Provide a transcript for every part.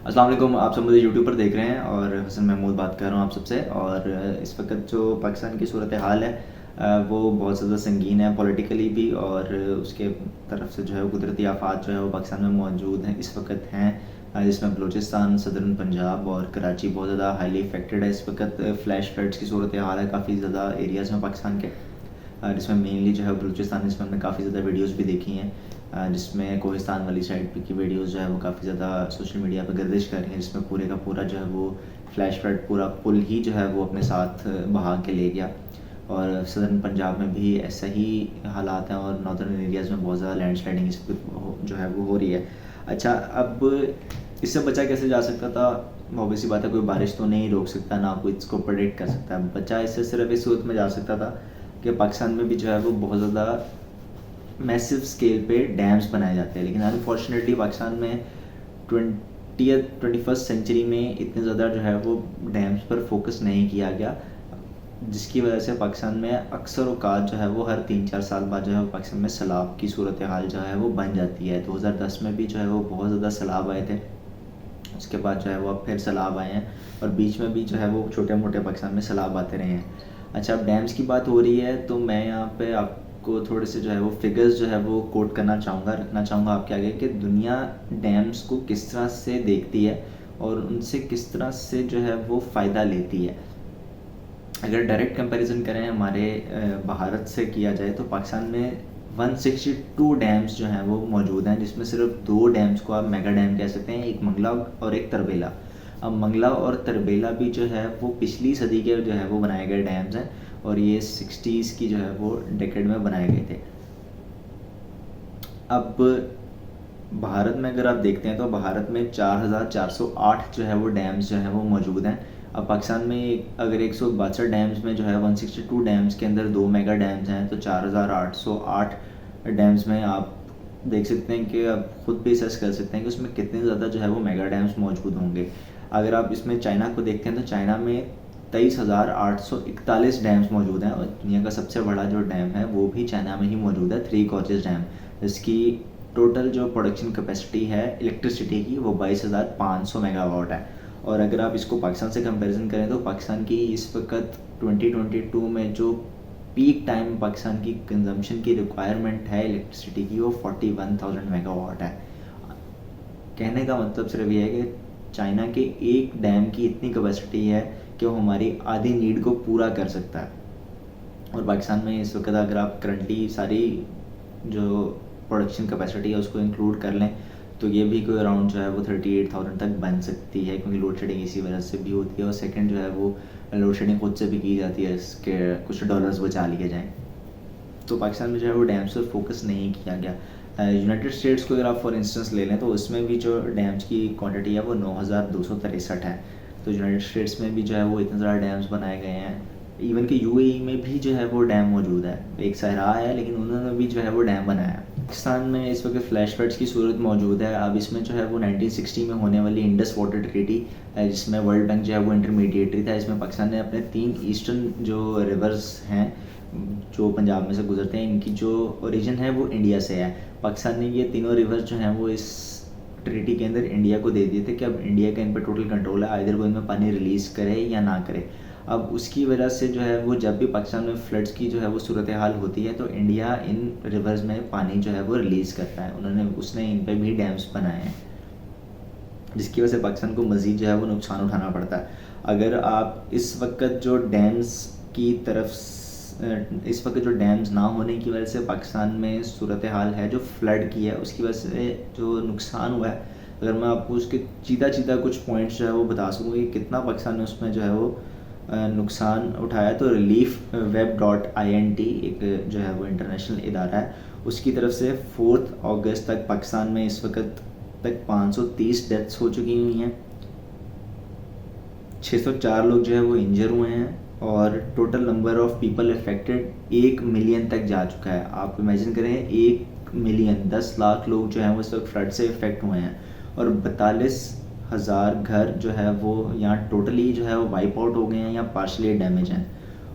अस्सलाम वालेकुम। आप सब मुझे यूट्यूब पर देख रहे हैं और हसन महमूद बात कर रहा हूँ आप सबसे। और इस वक्त जो पाकिस्तान की सूरत हाल है वो बहुत ज़्यादा संगीन है पॉलिटिकली भी, और उसके तरफ से जो है वो कुदरती आफात जो है वो पाकिस्तान में मौजूद हैं इस वक्त हैं, जिसमें बलूचिस्तान, सदर्न पंजाब और कराची बहुत ज़्यादा हाईली इफेक्टेड है। इस वक्त फ्लैश फ्लड्स की सूरत हाल है काफ़ी ज़्यादा एरियाज़ में पाकिस्तान के, जिसमें मेनली जो है बलूचिस्तान, जिसमें हमने काफ़ी ज़्यादा वीडियोस भी देखी हैं, जिसमें कोहिस्तान वाली साइड की वीडियोस जो है वो काफ़ी ज़्यादा सोशल मीडिया पर गर्दिश कर रही हैं, जिसमें पूरे का पूरा जो है वो फ्लैश फ्लड पूरा पुल ही जो है वो अपने साथ बहा के ले गया। और सदर्न पंजाब में भी ऐसा ही हालात हैं और नॉर्दर्न एरियाज़ में बहुत ज़्यादा लैंडस्लाइडिंग जो है वो हो रही है। अच्छा, अब इससे बचा कैसे जा सकता था? ऑब्वियसली बात है, कोई बारिश तो नहीं रोक सकता, ना कोई इसको प्रेडिक्ट कर सकता है। बचा इससे सिर्फ इस सूरत में जा सकता था कि पाकिस्तान में भी जो है वो बहुत ज़्यादा मैसिव स्केल पे डैम्स बनाए जाते हैं, लेकिन अनफॉर्चुनेटली पाकिस्तान में 21st सेंचुरी में इतने ज़्यादा जो है वो डैम्स पर फोकस नहीं किया गया, जिसकी वजह से पाकिस्तान में अक्सर औकात जो है वो हर 3-4 साल बाद जो है वो पाकिस्तान में सैलाब की सूरत हाल जो है वो बन जाती है। 2010 में भी जो है वो बहुत ज़्यादा सैलाब आए थे, उसके बाद जो है वो अब फिर सैलाब आए हैं, और बीच में भी जो है वो छोटे मोटे पाकिस्तान में सैलाब आते रहे हैं। अच्छा, अब डैम्स की बात हो रही है तो मैं यहाँ पे आपको थोड़े से जो है वो फिगर्स जो है वो कोट करना चाहूँगा, रखना चाहूँगा आपके आगे, कि दुनिया डैम्स को किस तरह से देखती है और उनसे किस तरह से जो है वो फ़ायदा लेती है। अगर डायरेक्ट कंपैरिजन करें हमारे भारत से किया जाए तो पाकिस्तान में 162 डैम्स जो हैं वो मौजूद हैं, जिसमें सिर्फ 2 डैम्स को आप मेगा डैम कह सकते हैं, एक मंगला और एक तरबेला। अब मंगला और तरबेला भी जो है वो पिछली सदी के जो है वो बनाए गए डैम्स हैं, और ये 60s की जो है वो डेकेड में बनाए गए थे। अब भारत में अगर आप देखते हैं तो भारत में 4408 जो है वो डैम्स जो है वो मौजूद हैं। अब पाकिस्तान में अगर 162 डैम्स में जो है 162 डैम्स के अंदर 2 मेगा डैम्स हैं, तो 4808 डैम्स में आप देख सकते हैं कि आप खुद भी असेस कर सकते हैं कि उसमें कितने ज़्यादा जो है वो मेगा डैम्स मौजूद होंगे। अगर आप इसमें चाइना को देखते हैं तो चाइना में 23,841 डैम्स मौजूद हैं, और दुनिया का सबसे बड़ा जो डैम है वो भी चाइना में ही मौजूद है, थ्री गॉर्जेस डैम, जिसकी टोटल जो प्रोडक्शन कैपेसिटी है इलेक्ट्रिसिटी की वो 22,500 मेगावाट है। और अगर आप इसको पाकिस्तान से कंपैरिजन करें तो पाकिस्तान की इस वक्त 2022 में जो पीक टाइम पाकिस्तान की कंजम्पशन की रिक्वायरमेंट है इलेक्ट्रिसिटी की वो 41,000 मेगावाट है। कहने का मतलब सिर्फ ये है कि चाइना के एक डैम की इतनी कैपेसिटी है कि वो हमारी आधी नीड को पूरा कर सकता है। और पाकिस्तान में इस वक्त अगर आप करंटली सारी जो प्रोडक्शन कैपेसिटी है उसको इंक्लूड कर लें तो ये भी कोई अराउंड जो है वो 38,000 तक बन सकती है, क्योंकि लोड शेडिंग इसी वजह से भी होती है, और सेकंड जो है वो लोड शेडिंग खुद से भी की जाती है, इसके कुछ डॉलर्स बचा लिए जाएँ। तो पाकिस्तान में जो है वो डैम्स पर फोकस नहीं किया गया। यूनाइटेड स्टेट्स को अगर आप फॉर इंस्टेंस ले लें तो उसमें भी जो डैम्स की क्वांटिटी है वो 9,263 है। तो यूनाइटेड स्टेट्स में भी जो है वो इतने ज़्यादा डैम्स बनाए गए हैं। इवन कि यूएई में भी जो है वो डैम मौजूद है, एक सहरा है लेकिन उन्होंने भी जो है वो डैम बनाया है। पाकिस्तान में इस वक्त फ्लैश फ्लड्स की सूरत मौजूद है। अब इसमें जो है वो 1960 में होने वाली इंडस वाटर ट्रीटी, जिसमें वर्ल्ड बैंक जो है वो इंटरमीडिएटरी था, इसमें पाकिस्तान ने अपने 3 ईस्टर्न जो रिवर्स हैं जो पंजाब में से गुजरते हैं, इनकी जो ओरिजिन है वो इंडिया से है। पाकिस्तान ने ये तीनों रिवर्स जो हैं वो इस ट्रीटी के अंदर इंडिया को दे दिए थे कि अब इंडिया का इन पर टोटल कंट्रोल है, आइदर वो इनमें पानी रिलीज़ करे या ना करे। अब उसकी वजह से जो है वो जब भी पाकिस्तान में फ्लड्स की जो है वो सूरत हाल होती है तो इंडिया इन रिवर्स में पानी जो है वो रिलीज़ करता है। उसने इन पर भी डैम्स बनाए हैं, जिसकी वजह से पाकिस्तान को मज़ीद जो है वो नुकसान उठाना पड़ता है। अगर आप इस वक्त जो डैम्स की तरफ इस वक्त जो डैम्स ना होने की वजह से पाकिस्तान में सूरत हाल है जो फ्लड की है, उसकी वजह से जो नुकसान हुआ है, अगर मैं आपको उसके चीता कुछ पॉइंट्स जो है वो बता सकूँ कि कितना पाकिस्तान ने उसमें जो है वो नुकसान उठाया, तो reliefweb.int एक जो है वो इंटरनेशनल इदारा है, उसकी तरफ से 4 अगस्त तक पाकिस्तान में इस वक्त तक 530 डेथ्स हो चुकी हुई हैं, 604 लोग जो है वो इंजर हुए हैं, और total number of people affected 1 million तक जा चुका है। आप इमेजिन करें 1 मिलियन 10 लाख लोग जो हैं वो इस वक्त फ्लड से इफेक्ट हुए हैं, और 42,000 घर जो है वो यहाँ टोटली जो है वो वाइप आउट हो गए हैं या पार्शली डैमेज हैं,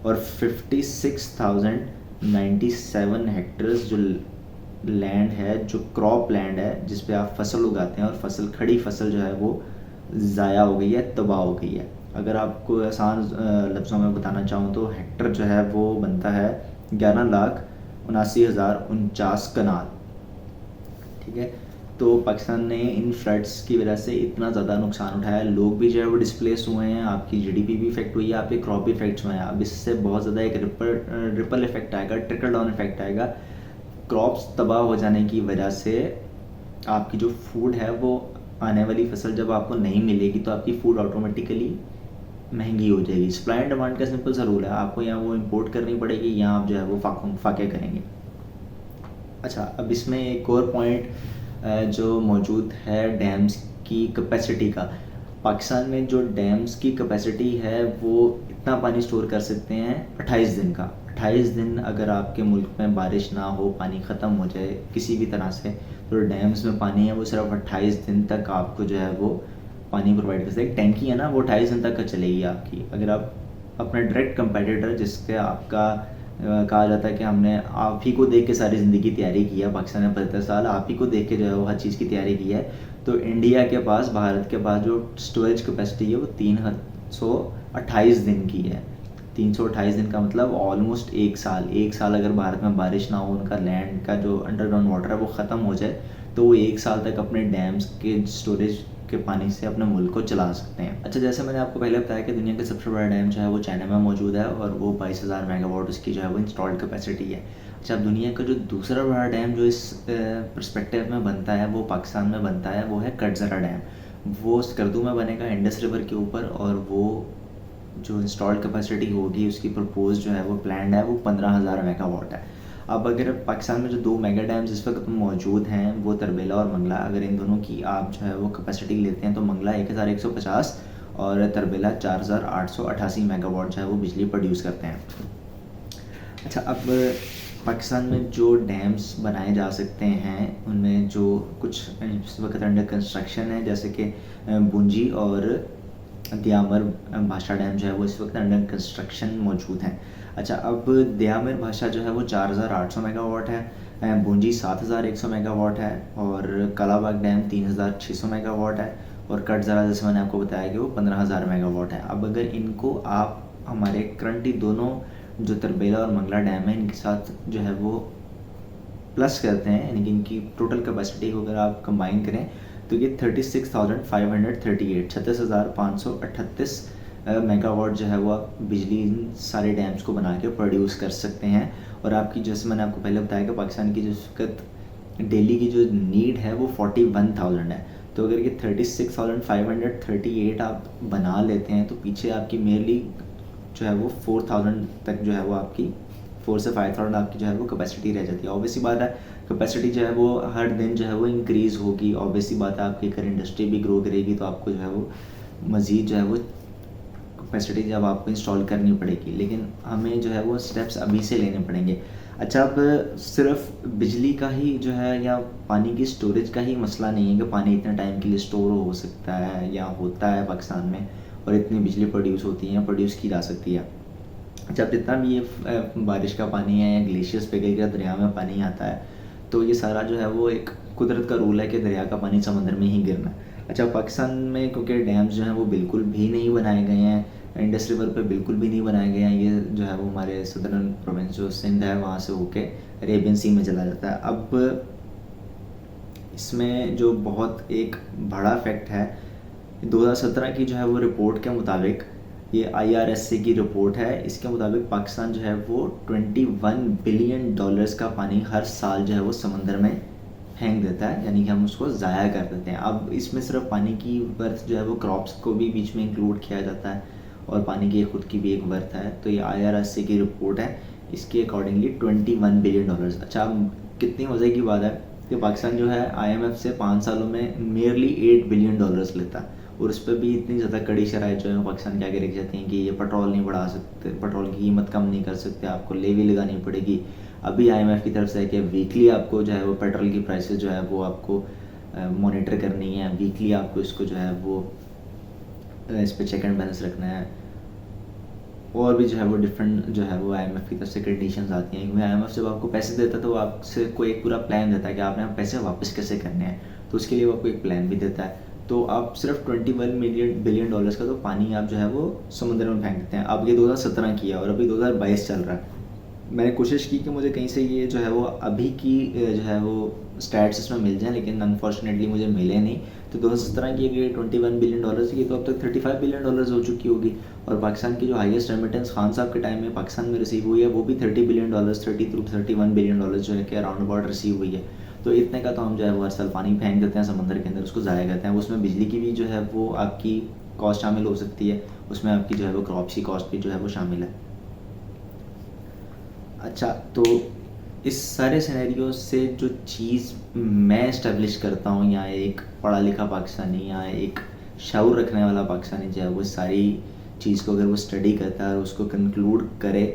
और 56,097 हेक्टर्स जो लैंड है, जो क्रॉप लैंड है जिस पे आप फसल उगाते हैं और फसल खड़ी फसल जो है वो ज़ाया हो गई है, तबाह हो गई है। अगर आपको आसान लफ्ज़ों में बताना चाहूँ तो हेक्टर जो है वो बनता है 11,79,049 कनाल, ठीक है। तो पाकिस्तान ने इन फ्लड्स की वजह से इतना ज़्यादा नुकसान उठाया, लोग भी जो है वो डिस्प्लेस हुए हैं, आपकी जीडीपी भी इफेक्ट हुई है, आपके क्रॉप भी इफेक्ट्स हुए हैं। अब इससे बहुत ज़्यादा एक रिपल इफेक्ट आएगा, ट्रिकल डाउन इफेक्ट आएगा। क्रॉप्स तबाह हो जाने की वजह से आपकी जो फूड है वो आने वाली फसल जब आपको नहीं मिलेगी तो आपकी फूड ऑटोमेटिकली महंगी हो जाएगी। सप्लाई एंड डिमांड का सिंपल सा रूल है, आपको यहाँ वो इंपोर्ट करनी पड़ेगी या आप जो है वो फाके करेंगे। अच्छा, अब इसमें एक और पॉइंट जो मौजूद है डैम्स की कैपेसिटी का। पाकिस्तान में जो डैम्स की कैपेसिटी है वो इतना पानी स्टोर कर सकते हैं 28 दिन का। 28 दिन अगर आपके मुल्क में बारिश ना हो, पानी ख़त्म हो जाए किसी भी तरह से, तो डैम्स में पानी है वो सिर्फ 28 दिन तक आपको जो है वो पानी प्रोवाइड कर सकते हैं। एक टैंकी है ना, वो 28 दिन तक चलेगी आपकी। अगर आप अपना डायरेक्ट कंपेटिटर जिससे आपका कहा जाता है कि हमने आप ही को देख के सारी ज़िंदगी तैयारी की है, पाकिस्तान ने 75 साल आप ही को देख के जो है वो हर चीज़ की तैयारी की है, तो इंडिया के पास, भारत के पास जो स्टोरेज कैपेसिटी है वो 328 दिन की है। 328 दिन का मतलब ऑलमोस्ट एक साल। एक साल अगर भारत में बारिश ना हो, उनका लैंड का जो अंडरग्राउंड वाटर है वो ख़त्म हो जाए, तो वो एक साल तक अपने डैम्स के स्टोरेज के पानी से अपने मुल्क को चला सकते हैं। अच्छा, जैसे मैंने आपको पहले बताया कि दुनिया का सबसे बड़ा डैम जो है वो चाइना में मौजूद है और वो 22,000 मेगावाट उसकी जो है वो इंस्टॉल्ड कैपेसिटी है। अच्छा, अब दुनिया का जो दूसरा बड़ा डैम जो इस पर्सपेक्टिव में बनता है वो पाकिस्तान में बनता है, वो है कटज़रा डैम। वो स्कर्दू में बनेगा, इंडस रिवर के ऊपर, और वो जो इंस्टॉल्ड कैपेसिटी होगी उसकी प्रपोज जो है वो प्लान्ड है वो 15,000 मेगावाट है। अब अगर पाकिस्तान में जो 2 मेगा डैम्स इस वक्त मौजूद हैं वो तरबेला और मंगला, अगर इन दोनों की आप जो है वो कैपेसिटी लेते हैं तो मंगला 1150 और तरबेला 4,888 मेगावाट जो है वो बिजली प्रोड्यूस करते हैं। अच्छा, अब पाकिस्तान में जो डैम्स बनाए जा सकते हैं उनमें जो कुछ इस वक्त अंडर कंस्ट्रक्शन है, जैसे कि बुंजी और दियामर भाषा डैम जो है वो इस वक्त अंडर कंस्ट्रक्शन मौजूद हैं। अच्छा, अब दियामर भाषा जो है वो 4,800 मेगावाट है, बुंजी 7,100 मेगावाट है, और कलाबाग डैम 3,600 मेगावाट है, और कटज़रा जैसे मैंने आपको बताया कि वो 15,000 मेगावाट है। अब अगर इनको आप हमारे करंटली दोनों जो तरबेला और मंगला डैम है इनके साथ जो है वो प्लस करते हैं, यानी कि इनकी टोटल कैपेसिटी को अगर आप कंबाइन करें तो ये 36,538 36,538 मेगावाट जो है वो आप बिजली इन सारे डैम्स को बना के प्रोड्यूस कर सकते हैं। और आपकी, जैसे मैंने आपको पहले बताया कि पाकिस्तान की जिस वक्त डेली की जो नीड है वो 41,000 है, तो अगर ये 36,538 आप बना लेते हैं तो पीछे आपकी मेयरली जो है वो 4,000 तक जो है वो आपकी 4 से 5,000 आपकी जो है वो कैपेसिटी रह जाती है। ऑब्वियसली बात है कैपेसिटी जो है वो हर दिन जो है वो इंक्रीज़ होगी, ऑब्वियसली बात है आपकी अगर इंडस्ट्री भी ग्रो करेगी तो आपको जो है वो मज़ीद जो है वो कैपेसिटी जब आपको इंस्टॉल करनी पड़ेगी, लेकिन हमें जो है वो स्टेप्स अभी से लेने पड़ेंगे। अच्छा, अब सिर्फ बिजली का ही जो है या पानी की स्टोरेज का ही मसला नहीं है कि पानी इतने टाइम के लिए स्टोर हो सकता है या होता है पाकिस्तान में और इतनी बिजली प्रोड्यूस होती है, प्रोड्यूस की जा सकती है। जब जितना भी ये बारिश का पानी है या ग्लेशियर्स पिघल कर दरिया में पानी आता है तो ये सारा जो है वो एक कुदरत का रूल है कि दरिया का पानी समंदर में ही गिरना है। अच्छा, पाकिस्तान में क्योंकि डैम्स जो हैं वो बिल्कुल भी नहीं बनाए गए हैं, इंडस रिवर पे बिल्कुल भी नहीं बनाए गए हैं, ये जो है वो हमारे सदर्न प्रोविंस जो सिंध है वहाँ से होके अरेबियन सी में चला जाता है। अब इसमें जो बहुत एक बड़ा फैक्ट है, 2017 की जो है वो रिपोर्ट के मुताबिक, ये IRSC की रिपोर्ट है, इसके मुताबिक पाकिस्तान जो है वो $21 बिलियन का पानी हर साल जो है वो समंदर में फेंक देता है, यानी कि हम उसको ज़ाया कर देते हैं। अब इसमें सिर्फ पानी की वर्थ जो है वो क्रॉप्स को भी बीच में इंक्लूड किया जाता है और पानी की खुद की भी एक वर्थ है। तो ये IRSC की रिपोर्ट है, इसके अकॉर्डिंगली $21 बिलियन। अच्छा, अब कितनी मज़े की बात है कि पाकिस्तान जो है IMF से 5 सालों में नियरली $8 बिलियन लेता है, और उस पर भी इतनी ज़्यादा कड़ी शराइ जो है पाकिस्तान के आगे रख जाती हैं कि ये पेट्रोल नहीं बढ़ा सकते, पेट्रोल की कीमत कम नहीं कर सकते, आपको लेवी लगानी पड़ेगी। अभी IMF की तरफ से है कि वीकली आपको जो है वो पेट्रोल की प्राइसेस जो है वो आपको मॉनिटर करनी है, वीकली आपको इसको जो है वो इस पर चेक एंड बैलेंस रखना है। और भी जो है वो डिफरेंट जो है वो IMF की तरफ से कंडीशंस आती हैं, क्योंकि IMF जब आपको पैसे देता है तो वो आपसे कोई एक पूरा प्लान देता है कि आपने पैसे वापस कैसे करने हैं, तो उसके लिए वो आपको एक प्लान भी देता है। तो आप सिर्फ 21 बिलियन डॉलर्स का तो पानी आप जो है वो समुद्र में फेंक देते हैं। अब ये 2017 किया और अभी 2022 चल रहा है। मैंने कोशिश की कि मुझे कहीं से ये जो है वो अभी की जो है वो स्टैट्स इसमें मिल जाए, लेकिन अनफॉर्चुनेटली मुझे मिले नहीं। तो 2017 की अगर 21 बिलियन डॉलर्स की, तो अब तक 35 बिलियन डॉलर्स हो चुकी होगी। और पाकिस्तान की जो हाईएस्ट रेमिटेंस खान साहब के टाइम में पाकिस्तान में रिसीव हुई है वो भी 30 billion dollars, 30 to 31 billion dollars जो है कि अराउंड अबाउट रिसीव हुई है। तो इतने का तो हम जो है वो हर साल पानी फेंक देते हैं समंदर के अंदर, उसको ज़ाया करते हैं। उसमें बिजली की भी जो है वो आपकी कॉस्ट शामिल हो सकती है, उसमें आपकी जो है वो क्रॉप्स की कॉस्ट भी जो है वो शामिल है। अच्छा, तो इस सारे सिनेरियो से जो चीज़ मैं इस्टेब्लिश करता हूँ, या एक पढ़ा लिखा पाकिस्तानी या एक शऊर रखने वाला पाकिस्तानी जो है वो सारी चीज़ को अगर वो स्टडी करता है और उसको कंक्लूड करे,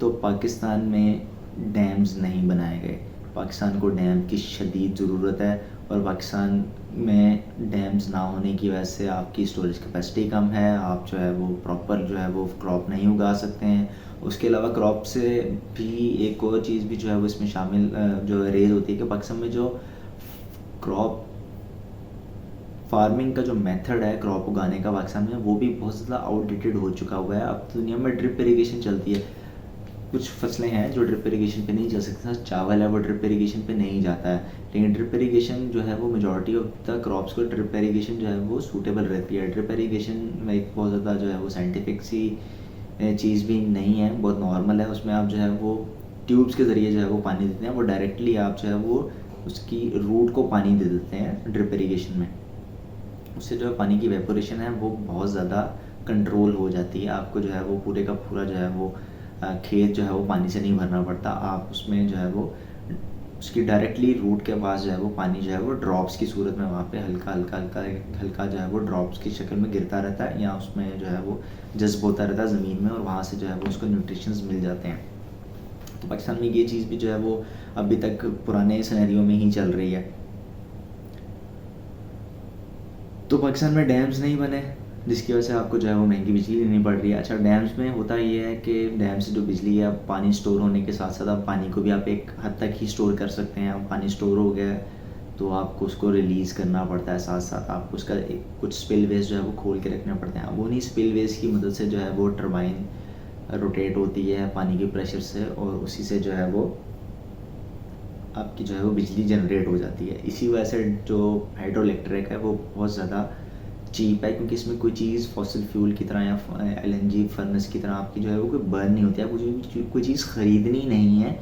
तो पाकिस्तान में डैम्स नहीं बनाए गए। पाकिस्तान को डैम की शदीद ज़रूरत है, और पाकिस्तान में डैम्स ना होने की वजह से आपकी स्टोरेज कैपेसिटी कम है, आप जो है वो प्रॉपर जो है वो क्रॉप नहीं उगा सकते हैं। उसके अलावा क्रॉप से भी एक और चीज़ भी जो है वो इसमें शामिल जो रेज होती है कि पाकिस्तान में जो क्रॉप फार्मिंग का जो मेथड है क्रॉप उगाने का पाकिस्तान में, वो भी बहुत ज़्यादा आउटडेटेड हो चुका हुआ है। अब दुनिया में ड्रिप इरीगेशन चलती है, कुछ फसलें हैं जो ड्रिप इरीगेशन पे नहीं चल सकती। चावल है वो ड्रिप इरीगेशन पे नहीं जाता है, लेकिन ड्रिप इरीगेशन जो है वो मेजॉरिटी ऑफ द क्रॉप्स को ड्रिप इरीगेशन जो है वो सूटेबल रहती है। ड्रिप इरीगेशन में एक बहुत ज़्यादा जो है वो साइंटिफिक सी चीज़ भी नहीं है, बहुत नॉर्मल है। उसमें आप जो है वो ट्यूब्स के ज़रिए जो है वो पानी देते हैं, वो डायरेक्टली आप जो है वो उसकी रूट को पानी दे देते हैं ड्रिप इरीगेशन में। उससे जो है पानी की वेपोरेशन है वो बहुत ज़्यादा कंट्रोल हो जाती है। आपको जो है वो पूरे का पूरा जो है वो खेत जो है वो पानी से नहीं भरना पड़ता। आप उसमें जो है वो उसकी डायरेक्टली रूट के पास जो है वो पानी जो है वो ड्रॉप्स की सूरत में वहाँ पे हल्का हल्का हल्का हल्का जो है वो ड्रॉप्स की शक्ल में गिरता रहता है, या उसमें जो है वो जज्ब होता रहता है ज़मीन में, और वहाँ से जो है वो उसको न्यूट्रिशंस मिल जाते हैं। तो पाकिस्तान में ये चीज़ भी जो है वो अभी तक पुराने सिनेरियो में ही चल रही है। तो पाकिस्तान में डैम्स नहीं बने, जिसकी वजह से आपको जो है वो महंगी बिजली लेनी पड़ रही है। अच्छा, डैम्स में होता ये है कि डैम से जो बिजली है, पानी स्टोर होने के साथ साथ आप पानी को भी आप एक हद तक ही स्टोर कर सकते हैं। अब पानी स्टोर हो गया तो आपको उसको रिलीज़ करना पड़ता है, साथ साथ आपको उसका कुछ स्पिल वेज जो है वो खोल के रखने पड़ते हैं। अब उन्हीं स्पिल वेज की मदद से जो है वो टरबाइन रोटेट होती है पानी के प्रेशर से, और उसी से जो है वो आपकी जो है वो बिजली जनरेट हो जाती है। इसी वजह से जो हाइड्रो इलेक्ट्रिक है वो बहुत ज़्यादा चीप है, क्योंकि इसमें कोई चीज़ फॉसिल फ्यूल की तरह या एलएनजी फर्नेस की तरह आपकी जो है वो कोई बर्न नहीं होती है। आपको कोई चीज़ ख़रीदनी नहीं है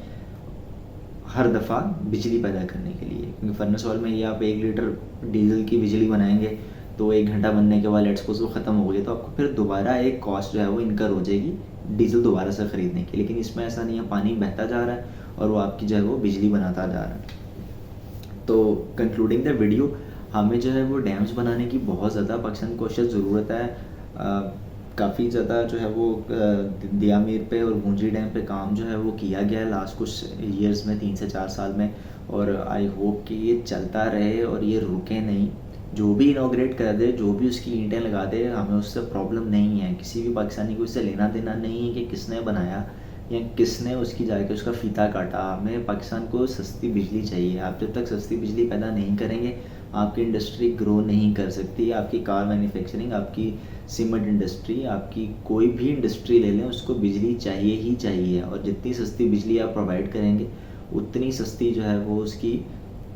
हर दफ़ा बिजली पैदा करने के लिए, क्योंकि फर्नेस ऑयल में ये आप 1 लीटर डीजल की बिजली बनाएंगे तो 1 घंटा बनने के बाद लेट्स सपोज वो ख़त्म हो गई, तो आपको फिर दोबारा एक कॉस्ट जो है वो इनकर हो जाएगी डीजल दोबारा से ख़रीदने की। लेकिन इसमें ऐसा नहीं है, पानी बहता जा रहा है और वो आपकी जो है वो बिजली बनाता जा रहा है। तो कंक्लूडिंग द वीडियो, हमें जो है वो डैम्स बनाने की बहुत ज़्यादा पाकिस्तान को अशद ज़रूरत है। काफ़ी ज़्यादा जो है वो दिया मीर पे और गूंजी डैम पे काम जो है वो किया गया है लास्ट कुछ ईयर्स में, 3 से 4 साल में, और आई होप कि ये चलता रहे और ये रुके नहीं। जो भी इनॉग्रेट कर दे, जो भी उसकी ईंटें लगा दे, हमें उससे प्रॉब्लम नहीं है। किसी भी पाकिस्तानी को इससे लेना देना नहीं है कि किसने बनाया या किसने उसकी जाके उसका फ़ीता काटा। हमें पाकिस्तान को सस्ती बिजली चाहिए। आप जब तक सस्ती बिजली पैदा नहीं करेंगे, आपकी इंडस्ट्री ग्रो नहीं कर सकती। आपकी कार मैन्युफैक्चरिंग, आपकी सीमेंट इंडस्ट्री, आपकी कोई भी इंडस्ट्री ले लें, उसको बिजली चाहिए ही चाहिए। और जितनी सस्ती बिजली आप प्रोवाइड करेंगे, उतनी सस्ती जो है वो उसकी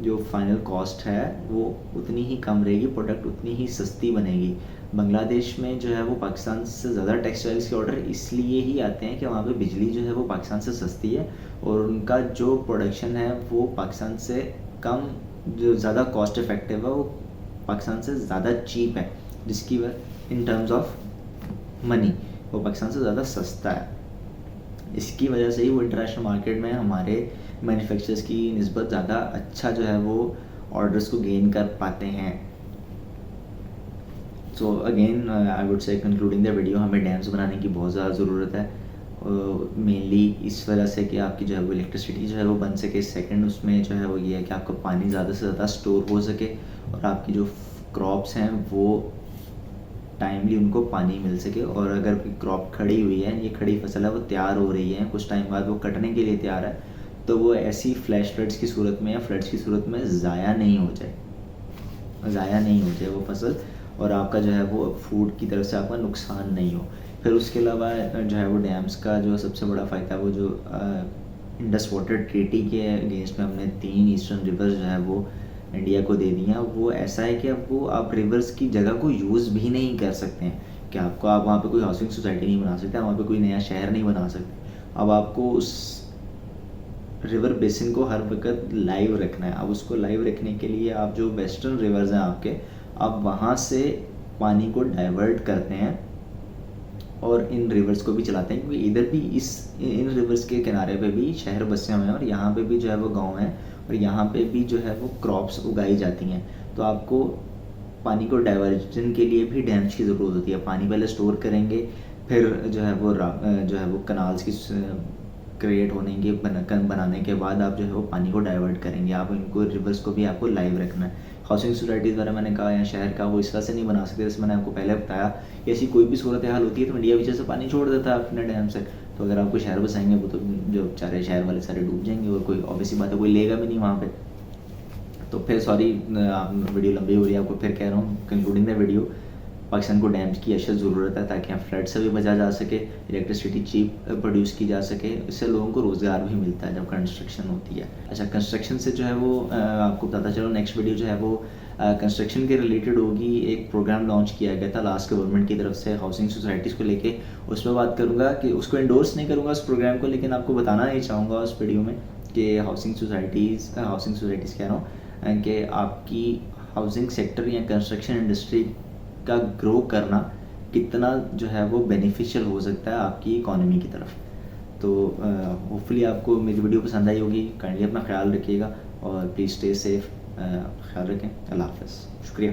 जो फाइनल कॉस्ट है वो उतनी ही कम रहेगी, प्रोडक्ट उतनी ही सस्ती बनेगी। बांग्लादेश में जो है वो पाकिस्तान से ज़्यादा टेक्सटाइल्स के ऑर्डर इसलिए ही आते हैं कि वहाँ पे बिजली जो है वो पाकिस्तान से सस्ती है, और उनका जो प्रोडक्शन है वो पाकिस्तान से कम, जो ज़्यादा कॉस्ट इफ़ेक्टिव है वो पाकिस्तान से ज़्यादा चीप है, जिसकी वजह इन टर्म्स ऑफ मनी वो पाकिस्तान से ज़्यादा सस्ता है। इसकी वजह से ही वो इंटरनेशनल मार्केट में हमारे मैन्युफैक्चरर्स की निस्बत ज़्यादा अच्छा जो है वो ऑर्डर्स को गेन कर पाते हैं। So again I would say concluding the video, हमें डैम्स बनाने की बहुत ज़्यादा ज़रूरत है, मेनली इस वजह से कि आपकी जो है वो इलेक्ट्रिसिटी जो है वो बन सके। सेकंड उसमें जो है वो ये है कि आपका पानी ज़्यादा से ज़्यादा स्टोर हो सके, और आपकी जो क्रॉप्स हैं वो टाइमली उनको पानी मिल सके। और अगर कोई क्रॉप खड़ी हुई है, ये खड़ी फसल है, वो तैयार हो रही है, कुछ टाइम बाद वो कटने के लिए तैयार है, तो वो ऐसी फ्लैश फ्लड्स की सूरत में या फ्लड्स की सूरत में ज़ाया नहीं हो जाए। ज़ाया नहीं हो जाए वो फसल, और आपका जो है वो फूड की तरफ से आपका नुकसान नहीं हो। फिर उसके अलावा जो है वो डैम्स का जो सबसे बड़ा फ़ायदा वो जो इंडस वाटर ट्रीटी के अगेंस्ट में हमने 3 ईस्टर्न रिवर्स जो है वो इंडिया को दे दिया। वो ऐसा है कि अब वो आप रिवर्स की जगह को यूज़ भी नहीं कर सकते हैं कि आप वहाँ पे कोई हाउसिंग सोसाइटी नहीं बना सकते, वहाँ पे कोई नया शहर नहीं बना सकते। अब आपको उस रिवर बेसिन को हर वक्त लाइव रखना है। अब उसको लाइव रखने के लिए आप जो वेस्टर्न रिवर्स हैं आपके, आप वहाँ से पानी को डाइवर्ट करते हैं और इन रिवर्स को भी चलाते हैं, क्योंकि इधर भी इन रिवर्स के किनारे पे भी शहर बसे हुए हैं और यहाँ पे भी जो है वो गांव हैं और यहाँ पे भी जो है वो क्रॉप्स उगाई जाती हैं। तो आपको पानी को डाइवर्जन के लिए भी डैम्स की ज़रूरत होती है। पानी पहले स्टोर करेंगे, फिर जो है वो कनाल्स की क्रिएट होने के बनाने के बाद आप जो है वो पानी को डाइवर्ट करेंगे। आप इनको रिवर्स को भी आपको लाइव रखना है। हाउसिंग सोसाइटीज़ द्वारा मैंने कहा या शहर का वो इस तरह से नहीं बना सकते, जैसे मैंने आपको पहले बताया। ऐसी कोई भी सूरत हाल होती है तो इंडिया पीछे से पानी छोड़ देता है अपने डैम से। तो अगर आपको शहर बसाएंगे वो तो जो सारे शहर वाले सारे डूब जाएंगे और कोई ऑब्वियसली बात है कोई लेगा भी नहीं वहाँ पे। तो फिर सॉरी वीडियो लंबी हो रही है, आपको फिर कह रहा हूँ कंक्लूडिंग द वीडियो, पाकिस्तान को डैम्स की अशद ज़रूरत है ताकि यहाँ फ्लड से भी बचा जा सके, इलेक्ट्रिसिटी चीप प्रोड्यूस की जा सके, इससे लोगों को रोज़गार भी मिलता है जब कंस्ट्रक्शन होती है। अच्छा, कंस्ट्रक्शन से जो है वो आपको बताता चलो, नेक्स्ट वीडियो जो है वो कंस्ट्रक्शन के रिलेटेड होगी। एक प्रोग्राम लॉन्च किया गया था लास्ट गवर्नमेंट की तरफ से हाउसिंग सोसाइटीज़ को लेके, उस पर बात करूँगा कि उसको एंडोर्स नहीं करूँगा उस प्रोग्राम को, लेकिन आपको बताना नहीं चाहूँगा उस वीडियो में कि हाउसिंग सोसाइटीज़ कह रहा हूँ कि आपकी हाउसिंग सेक्टर या कंस्ट्रक्शन इंडस्ट्री का ग्रो करना कितना जो है वो बेनिफिशियल हो सकता है आपकी इकॉनमी की तरफ। तो होपफुली आपको मेरी वीडियो पसंद आई होगी। काइंडली अपना ख्याल रखिएगा और प्लीज़ स्टे सेफ, ख्याल रखें। अल्लाह हाफ़िज़, शुक्रिया।